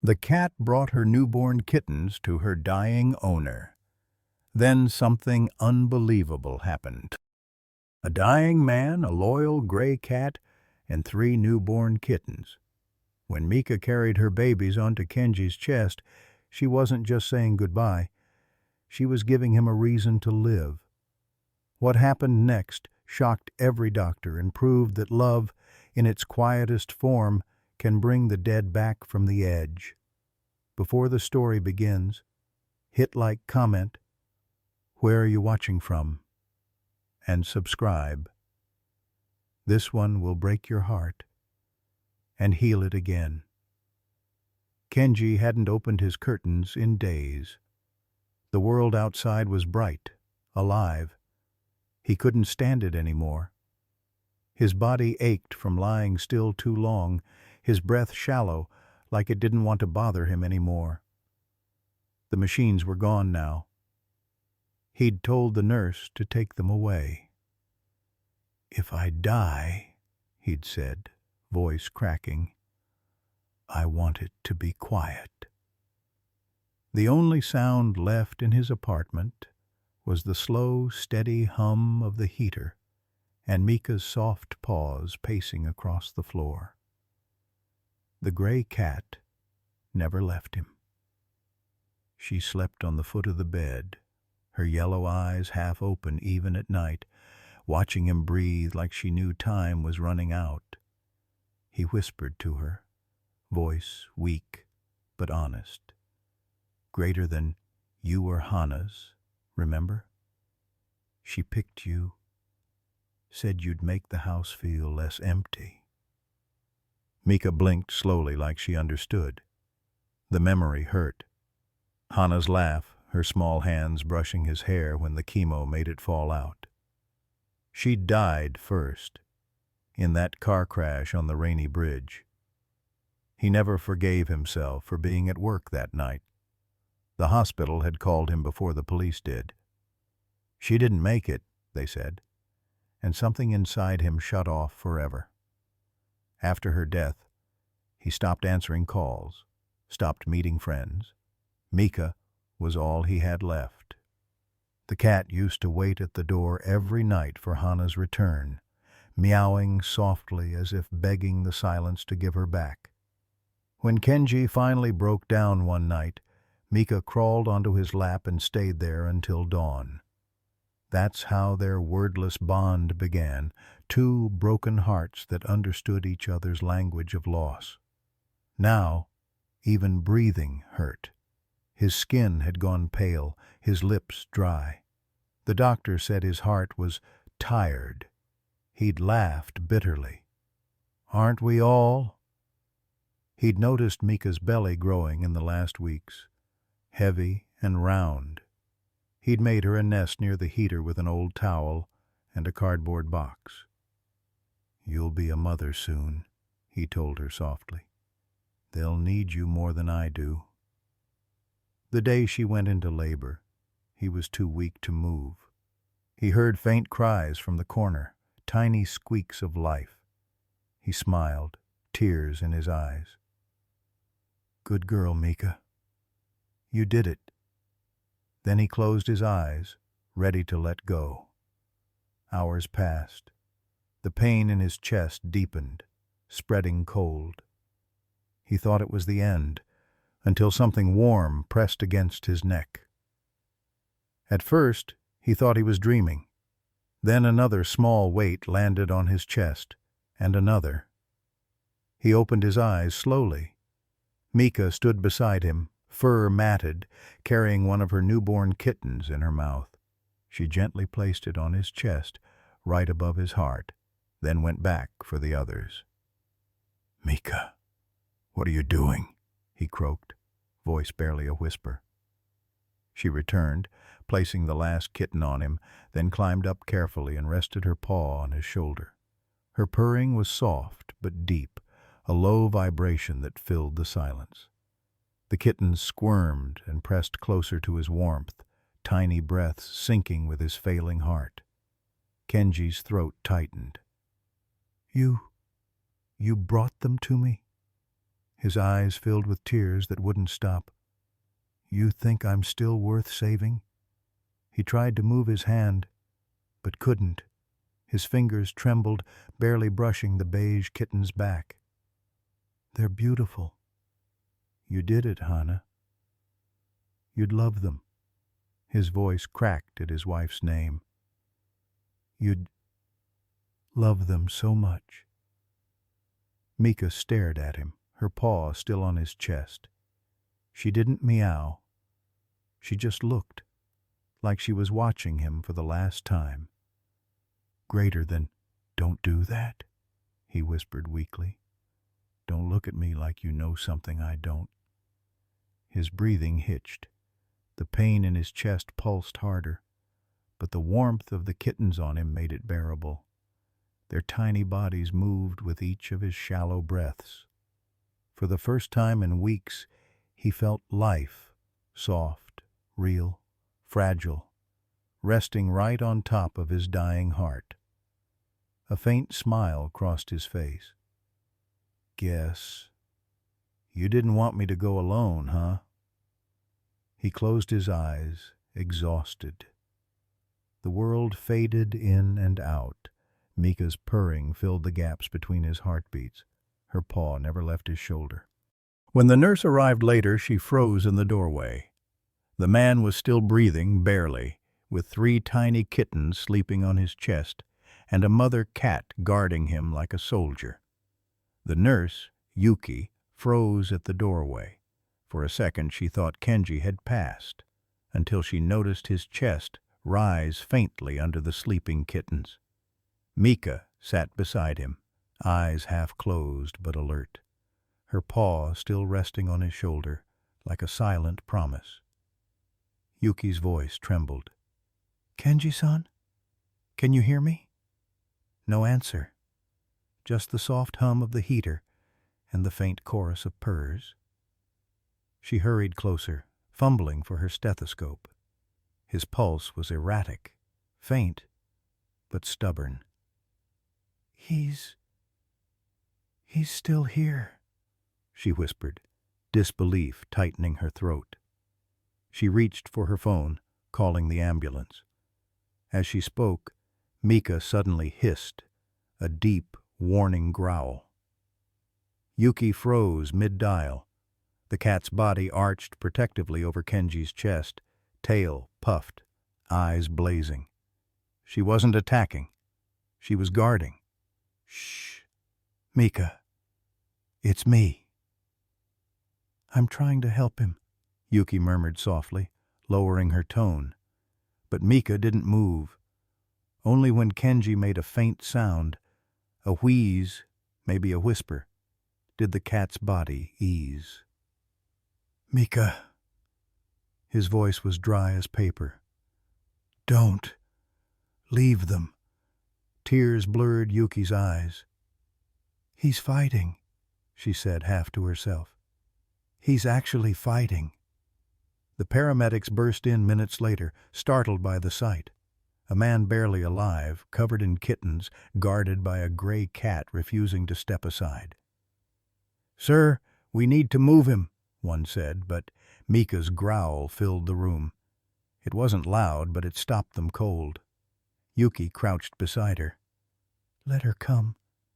The cat brought her newborn kittens to her dying owner. Then something unbelievable happened. A dying man, a loyal gray cat, and 3 newborn kittens. When Mika carried her babies onto Kenji's chest, she wasn't just saying goodbye. She was giving him a reason to live. What happened next shocked every doctor and proved that love, in its quietest form, can bring the dead back from the edge. Before the story begins, hit like, comment, where are you watching from, and subscribe. This one will break your heart and heal it again. Kenji hadn't opened his curtains in days. The world outside was bright, alive. He couldn't stand it anymore. His body ached from lying still too long, his breath shallow, like it didn't want to bother him anymore. The machines were gone now. He'd told the nurse to take them away. "If I die," he'd said, voice cracking, "I want it to be quiet." The only sound left in his apartment was the slow, steady hum of the heater and Mika's soft paws pacing across the floor. The gray cat never left him. She slept on the foot of the bed, her yellow eyes half open even at night, watching him breathe like she knew time was running out. He whispered to her, voice weak but honest. "Greater than you or Hana's, remember? She picked you, said you'd make the house feel less empty." Mika blinked slowly like she understood. The memory hurt. Hana's laugh, her small hands brushing his hair when the chemo made it fall out. She'd died first, in that car crash on the rainy bridge. He never forgave himself for being at work that night. The hospital had called him before the police did. She didn't make it, they said, and something inside him shut off forever. After her death, he stopped answering calls, stopped meeting friends. Mika was all he had left. The cat used to wait at the door every night for Hana's return, meowing softly as if begging the silence to give her back. When Kenji finally broke down one night, Mika crawled onto his lap and stayed there until dawn. That's how their wordless bond began, 2 broken hearts that understood each other's language of loss. Now, even breathing hurt. His skin had gone pale, his lips dry. The doctor said his heart was tired. He'd laughed bitterly. "Aren't we all?" He'd noticed Mika's belly growing in the last weeks, heavy and round. He'd made her a nest near the heater with an old towel and a cardboard box. "You'll be a mother soon," he told her softly. "They'll need you more than I do." The day she went into labor, he was too weak to move. He heard faint cries from the corner, tiny squeaks of life. He smiled, tears in his eyes. "Good girl, Mika. You did it." Then he closed his eyes, ready to let go. Hours passed. The pain in his chest deepened, spreading cold. He thought it was the end, until something warm pressed against his neck. At first, he thought he was dreaming. Then another small weight landed on his chest, and another. He opened his eyes slowly. Mika stood beside him, fur matted, carrying one of her newborn kittens in her mouth. She gently placed it on his chest, right above his heart, then went back for the others. "Mika, what are you doing?" he croaked, voice barely a whisper. She returned, placing the last kitten on him, then climbed up carefully and rested her paw on his shoulder. Her purring was soft but deep, a low vibration that filled the silence. The kittens squirmed and pressed closer to his warmth, tiny breaths sinking with his failing heart. Kenji's throat tightened. You brought them to me?" his eyes filled with tears that wouldn't stop. "You think I'm still worth saving?" He tried to move his hand, but couldn't. His fingers trembled, barely brushing the beige kitten's back. "They're beautiful." "You did it, Hannah. You'd love them." His voice cracked at his wife's name. "You'd love them so much." Mika stared at him, her paw still on his chest. She didn't meow. She just looked, like she was watching him for the last time. "Greater than, don't do that," he whispered weakly. "Don't look at me like you know something I don't." His breathing hitched. The pain in his chest pulsed harder, but the warmth of the kittens on him made it bearable. Their tiny bodies moved with each of his shallow breaths. For the first time in weeks, he felt life, soft, real, fragile, resting right on top of his dying heart. A faint smile crossed his face. "Guess you didn't want me to go alone, huh?" He closed his eyes, exhausted. The world faded in and out. Mika's purring filled the gaps between his heartbeats. Her paw never left his shoulder. When the nurse arrived later, she froze in the doorway. The man was still breathing, barely, with 3 tiny kittens sleeping on his chest and a mother cat guarding him like a soldier. The nurse, Yuki, froze at the doorway. For a second she thought Kenji had passed, until she noticed his chest rise faintly under the sleeping kittens. Mika sat beside him, eyes half closed but alert, her paw still resting on his shoulder like a silent promise. Yuki's voice trembled. "Kenji-san? Can you hear me?" No answer, just the soft hum of the heater and the faint chorus of purrs. She hurried closer, fumbling for her stethoscope. His pulse was erratic, faint, but stubborn. He's still here," she whispered, disbelief tightening her throat. She reached for her phone, calling the ambulance. As she spoke, Mika suddenly hissed, a deep, warning growl. Yuki froze mid-dial. The cat's body arched protectively over Kenji's chest, tail puffed, eyes blazing. She wasn't attacking. She was guarding. "Shh, Mika. It's me." "I'm trying to help him," Yuki murmured softly, lowering her tone. But Mika didn't move. Only when Kenji made a faint sound, a wheeze, maybe a whisper, did the cat's body ease. "Mika." His voice was dry as paper. "Don't leave them." Tears blurred Yuki's eyes. "He's fighting," she said half to herself. "He's actually fighting." The paramedics burst in minutes later, startled by the sight. A man barely alive, covered in kittens, guarded by a gray cat refusing to step aside. "Sir, we need to move him," one said, but Mika's growl filled the room. It wasn't loud, but it stopped them cold. Yuki crouched beside her. "Let her come,"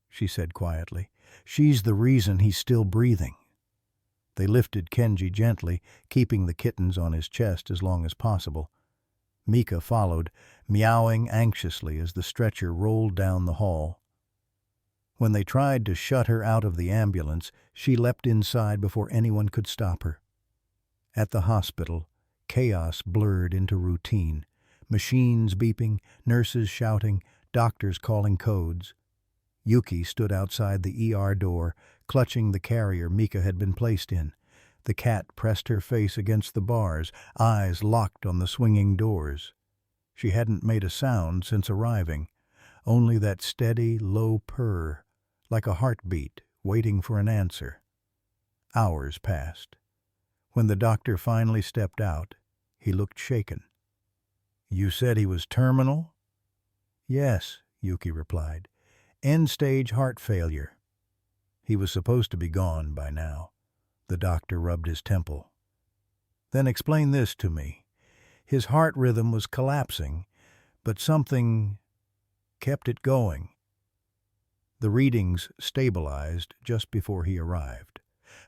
she said quietly. "She's the reason he's still breathing." They lifted Kenji gently, keeping the kittens on his chest as long as possible. Mika followed, meowing anxiously as the stretcher rolled down the hall. When they tried to shut her out of the ambulance, she leapt inside before anyone could stop her. At the hospital, chaos blurred into routine. Machines beeping, nurses shouting, doctors calling codes. Yuki stood outside the ER door, clutching the carrier Mika had been placed in. The cat pressed her face against the bars, eyes locked on the swinging doors. She hadn't made a sound since arriving, only that steady, low purr, like a heartbeat waiting for an answer. Hours passed. When the doctor finally stepped out, he looked shaken. "You said he was terminal?" "Yes," Yuki replied. "End-stage heart failure." He was supposed to be gone by now. The doctor rubbed his temple. Then explain this to me. His heart rhythm was collapsing, but something kept it going. The readings stabilized just before he arrived.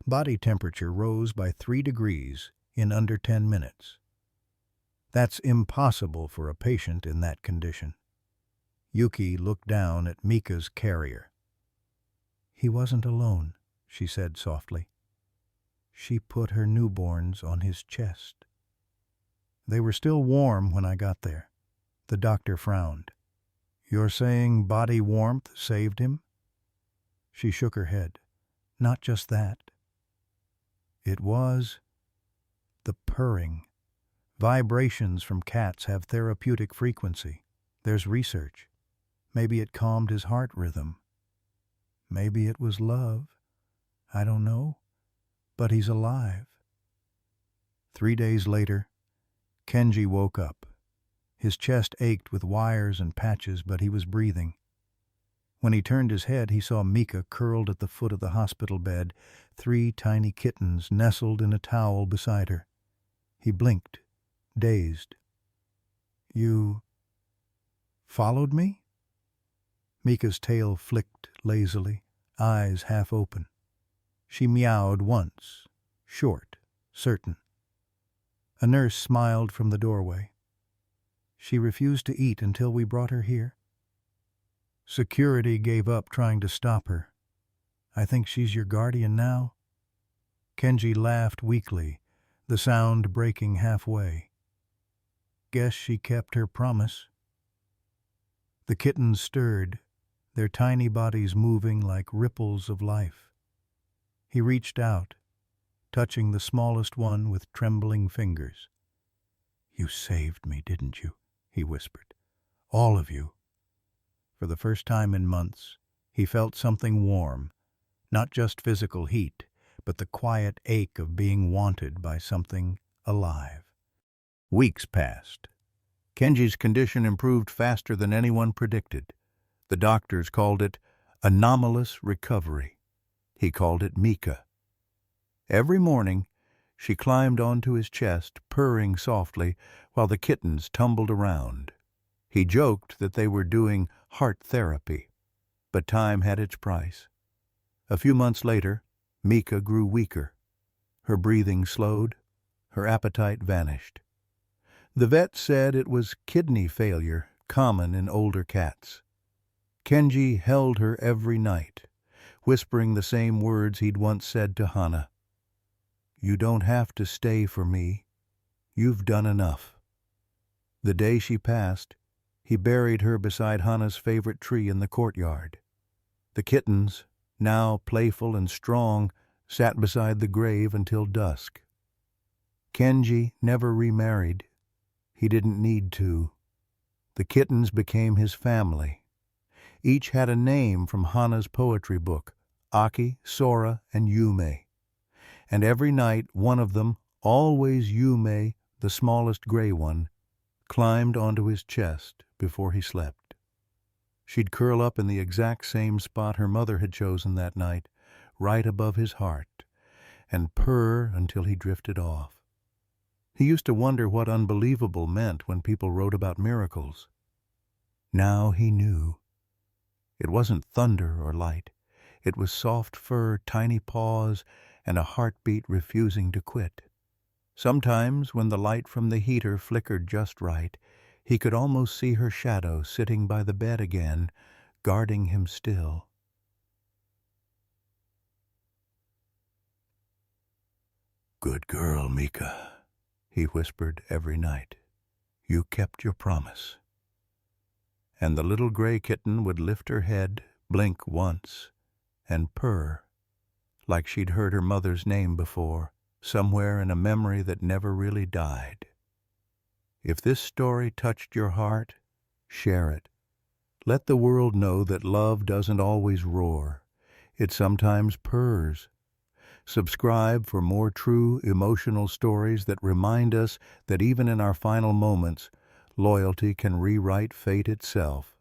Body temperature rose by 3 degrees in under 10 minutes. That's impossible for a patient in that condition. Yuki looked down at Mika's carrier. He wasn't alone, she said softly. She put her newborns on his chest. They were still warm when I got there. The doctor frowned. You're saying body warmth saved him? She shook her head. Not just that. It was the purring. Vibrations from cats have therapeutic frequency. There's research. Maybe it calmed his heart rhythm. Maybe it was love. I don't know. But he's alive. 3 days later, Kenji woke up. His chest ached with wires and patches, but he was breathing. When he turned his head, he saw Mika curled at the foot of the hospital bed, 3 tiny kittens nestled in a towel beside her. He blinked, dazed. You followed me? Mika's tail flicked lazily, eyes half open. She meowed once, short, certain. A nurse smiled from the doorway. She refused to eat until we brought her here. Security gave up trying to stop her. I think she's your guardian now. Kenji laughed weakly, the sound breaking halfway. Guess she kept her promise. The kittens stirred, their tiny bodies moving like ripples of life. He reached out, touching the smallest one with trembling fingers. You saved me, didn't you? He whispered. All of you. For the first time in months, he felt something warm, not just physical heat, but the quiet ache of being wanted by something alive. Weeks passed. Kenji's condition improved faster than anyone predicted. The doctors called it anomalous recovery. He called it Mika. Every morning, she climbed onto his chest, purring softly, while the kittens tumbled around. He joked that they were doing heart therapy, but time had its price. A few months later, Mika grew weaker. Her breathing slowed, her appetite vanished. The vet said it was kidney failure, common in older cats. Kenji held her every night, whispering the same words he'd once said to Hana. You don't have to stay for me. You've done enough. The day she passed, he buried her beside Hana's favorite tree in the courtyard. The kittens, now playful and strong, sat beside the grave until dusk. Kenji never remarried. He didn't need to. The kittens became his family. Each had a name from Hana's poetry book, Aki, Sora, and Yume. And every night one of them, always Yume, the smallest gray one, climbed onto his chest before he slept. She'd curl up in the exact same spot her mother had chosen that night, right above his heart, and purr until he drifted off. He used to wonder what unbelievable meant when people wrote about miracles. Now he knew. It wasn't thunder or light. It was soft fur, tiny paws, and a heartbeat refusing to quit. Sometimes, when the light from the heater flickered just right, he could almost see her shadow sitting by the bed again, guarding him still. Good girl, Mika, he whispered every night. You kept your promise. And the little gray kitten would lift her head, blink once, and purr, like she'd heard her mother's name before, somewhere in a memory that never really died. If this story touched your heart, share it. Let the world know that love doesn't always roar. It sometimes purrs. Subscribe for more true, emotional stories that remind us that even in our final moments, loyalty can rewrite fate itself.